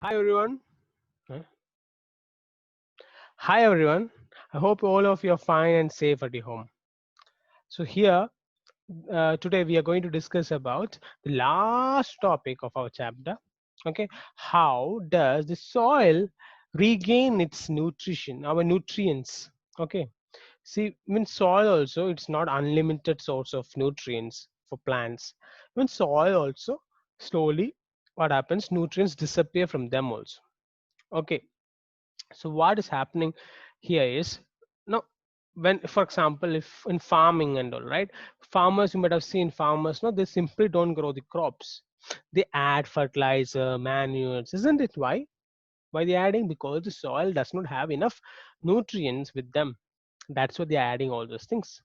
Hi everyone. Huh? Hi everyone. I hope all of you are fine and safe at your home. So here today we are going to discuss about the last topic of our chapter. Okay, how does the soil regain its nutrition, our nutrients? Okay, see, when soil also it's not unlimited source of nutrients for plants. When soil also slowly, what happens? Nutrients disappear from them also. Okay, so what is happening here is now when for example if in farming and all right, farmers, you might have seen farmers, no, they simply don't grow the crops, they add fertilizer, manures, isn't it? Why they adding? Because the soil does not have enough nutrients with them. That's why they're adding all those things.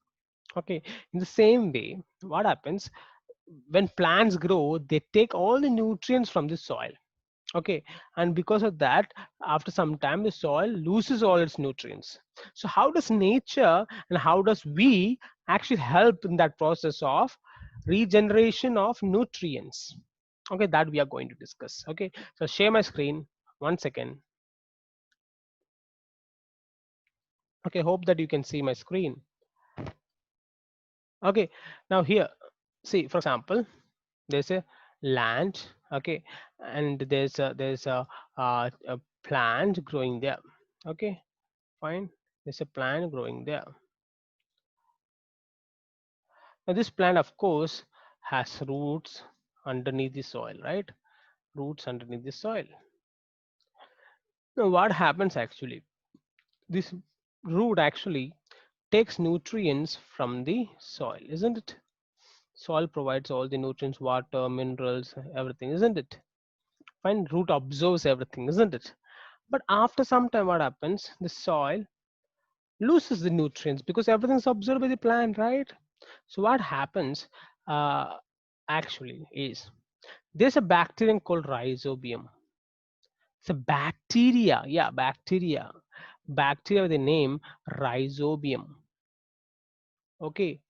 Okay, in the same way, what happens when plants grow, they take all the nutrients from the soil. Okay, and because of that, after some time the soil loses all its nutrients. So how does nature and how does we actually help in that process of regeneration of nutrients? Okay, that we are going to discuss. Okay, so share my screen 1 second. Okay, hope that you can see my screen. Okay, now here, see, for example, there's a land. Okay, and there's a plant growing there. Okay, fine, there's a plant growing there. Now this plant of course has roots underneath the soil, right? Roots underneath the soil. Now what happens actually, this root actually takes nutrients from the soil, isn't it? Soil provides all the nutrients, water, minerals, everything, isn't it? Fine, root absorbs everything, isn't it? But after some time what happens, the soil loses the nutrients because everything's absorbed by the plant, right? So what happens uh, actually is there's a bacterium called rhizobium. It's a bacteria, yeah, bacteria with the name rhizobium. Okay,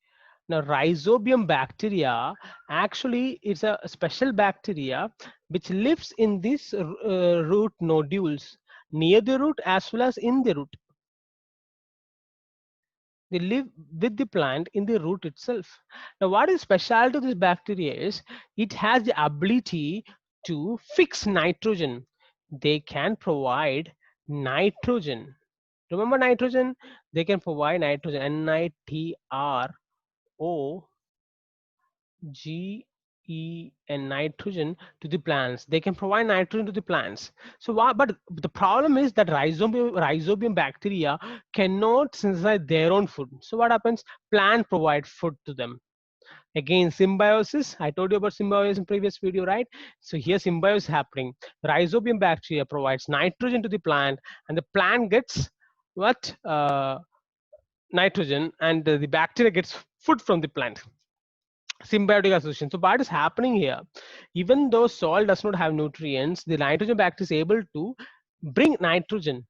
now rhizobium bacteria actually is a special bacteria which lives in these root nodules near the root as well as in the root. They live with the plant in the root itself. Now, what is special to this bacteria is it has the ability to fix nitrogen. They can provide nitrogen. Remember nitrogen? They can provide nitrogen. Nitrogen and nitrogen to the plants. They can provide nitrogen to the plants. So what? But the problem is that rhizobium bacteria cannot synthesize their own food. So what happens? Plant provide food to them. Again, symbiosis. I told you about symbiosis in previous video, right? So here symbiosis happening. Rhizobium bacteria provides nitrogen to the plant, and the plant gets what? Nitrogen, and the bacteria gets food from the plant. Symbiotic association. So what is happening here? Even though soil does not have nutrients, the nitrogen bacteria is able to bring nitrogen.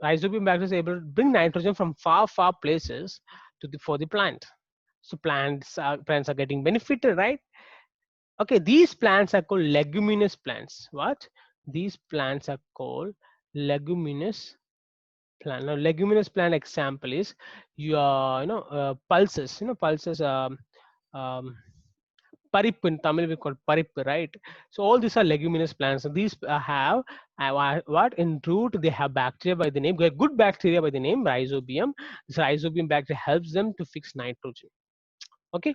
Rhizobium bacteria is able to bring nitrogen from far places to the for the plant. So plants are getting benefited, right? Okay, these plants are called leguminous plants. What? These plants are called leguminous plant. Now, leguminous plant example is your pulses. Pulses. Um, Parip in Tamil we call parip, right? So all these are leguminous plants. So these have what in root they have bacteria by the name, good bacteria by the name rhizobium. This rhizobium bacteria helps them to fix nitrogen. Okay,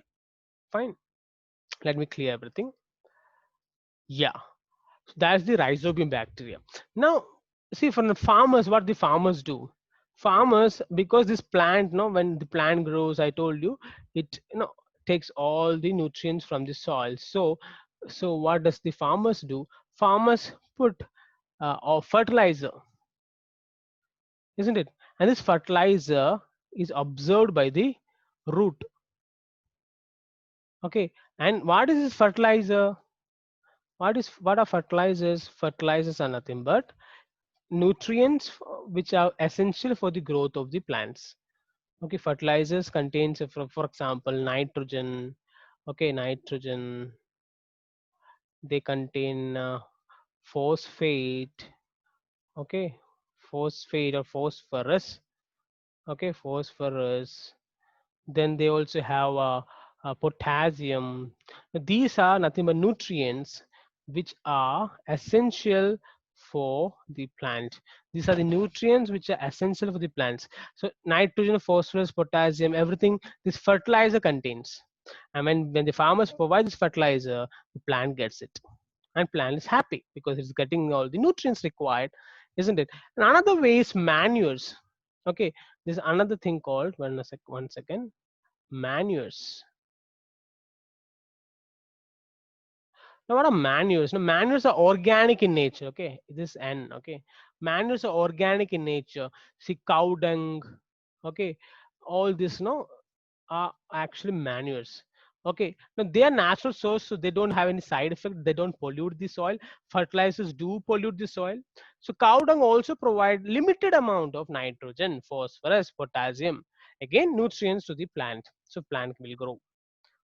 fine. Let me clear everything. Yeah, so that's the rhizobium bacteria. Now, see from the farmers, what the farmers do. Farmers, because this plant, when the plant grows, I told you, it takes all the nutrients from the soil. So what does the farmers do? Farmers put or fertilizer, isn't it? And this fertilizer is absorbed by the root. Okay, and what is this fertilizer? What are fertilizers? Fertilizers are nothing but nutrients which are essential for the growth of the plants. Okay, fertilizers contains for example nitrogen. Okay, nitrogen, they contain phosphate, okay, phosphate or phosphorus, okay, phosphorus. Then they also have potassium. These are nothing but nutrients which are essential for the plant. These are the nutrients which are essential for the plants. So nitrogen, phosphorus, potassium, everything this fertilizer contains. And when the farmers provide this fertilizer, the plant gets it, and plant is happy because it's getting all the nutrients required, isn't it? And another way is manures. Okay, there's another thing called, one second, manures. Now, what are manures? Now, manures are organic in nature. Okay, this N. Okay, manures are organic in nature. See, cow dung. Okay, all this no are actually manures. Okay, now they are natural source, so they don't have any side effect. They don't pollute the soil. Fertilizers do pollute the soil. So cow dung also provide limited amount of nitrogen, phosphorus, potassium. Again, nutrients to the plant, so plant will grow.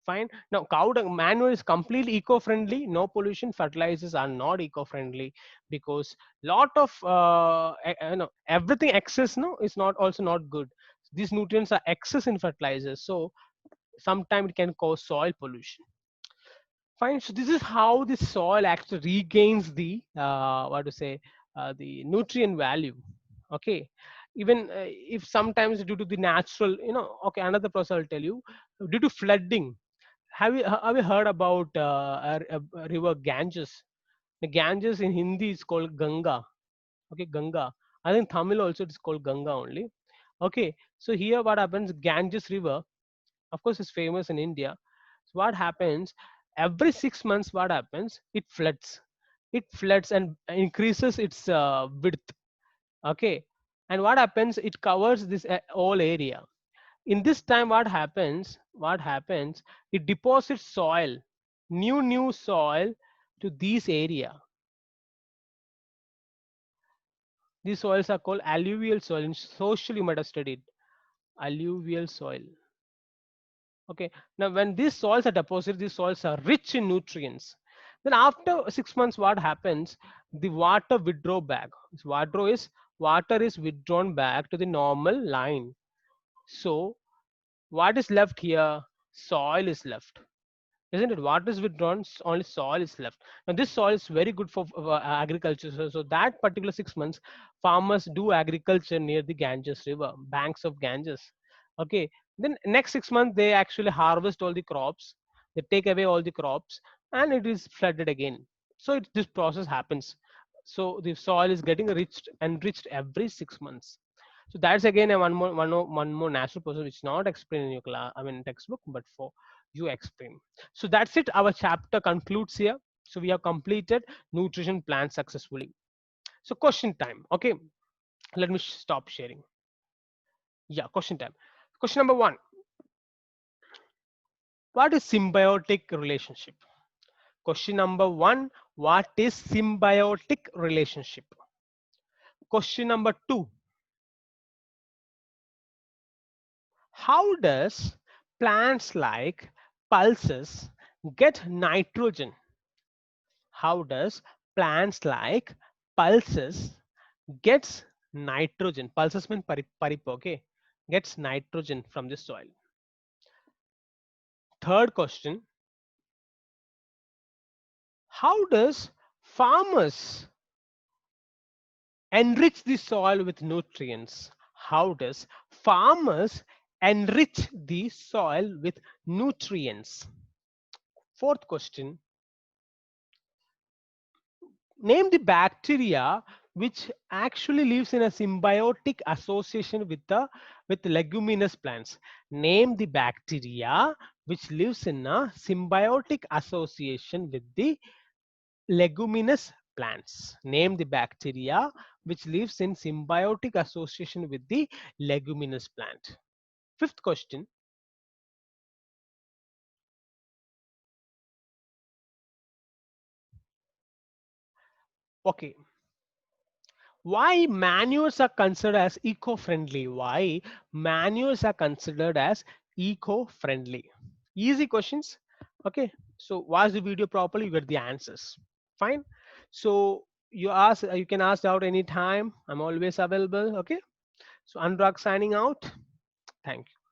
Fine. Now, cow dung manure is completely eco-friendly. No pollution. Fertilizers are not eco-friendly because lot of everything excess no is not also not good. These nutrients are excess in fertilizers, so sometimes it can cause soil pollution. Fine. So this is how the soil actually regains the what to say the nutrient value. Okay. Even if sometimes due to the natural, okay, another process I'll tell you, due to flooding. Have you heard about a river Ganges? The Ganges in Hindi is called Ganga. Okay, Ganga. I think Tamil also it is called Ganga only. Okay, so here what happens? Ganges River, of course, is famous in India. So what happens? Every 6 months, what happens? It floods. It floods and increases its width. Okay, and what happens? It covers this whole area. In this time, what happens, it deposits soil, new soil to this area. These soils are called alluvial soil. In social, you might have studied alluvial soil. Okay, now when these soils are deposited, these soils are rich in nutrients. Then after 6 months, what happens? The water withdraw back. Water is withdrawn back to the normal line. So what is left here? Soil is left, isn't it? Water is withdrawn, only soil is left. Now this soil is very good for agriculture. So that particular 6 months, farmers do agriculture near the Ganges river, banks of Ganges. Okay, then next 6 months they actually harvest all the crops, they take away all the crops, and it is flooded again. So this process happens. So the soil is getting enriched every 6 months. So that's again a one more natural process which is not explained in your class, I mean textbook, but for you explain. So that's it. Our chapter concludes here. So we have completed nutrition plan successfully. So question time. Okay, let me stop sharing. Yeah, question time. Question number one: what is symbiotic relationship? Question number one: what is symbiotic relationship? Question number two: how does plants like pulses get nitrogen? How does plants like pulses gets nitrogen? Pulses mean parip, okay? Gets nitrogen from the soil. Third question: how does farmers enrich the soil with nutrients? How does farmers enrich the soil with nutrients? Fourth question: name the bacteria which actually lives in a symbiotic association with leguminous plants. Name the bacteria which lives in a symbiotic association with the leguminous plants. Name the bacteria which lives in symbiotic association with the leguminous plant. Fifth question: okay, why manures are considered as eco-friendly? Why manures are considered as eco-friendly? Easy questions. Okay, so watch the video properly, you get the answers. Fine. So you can ask out anytime. I'm always available. Okay. So Anurag signing out. Thank you.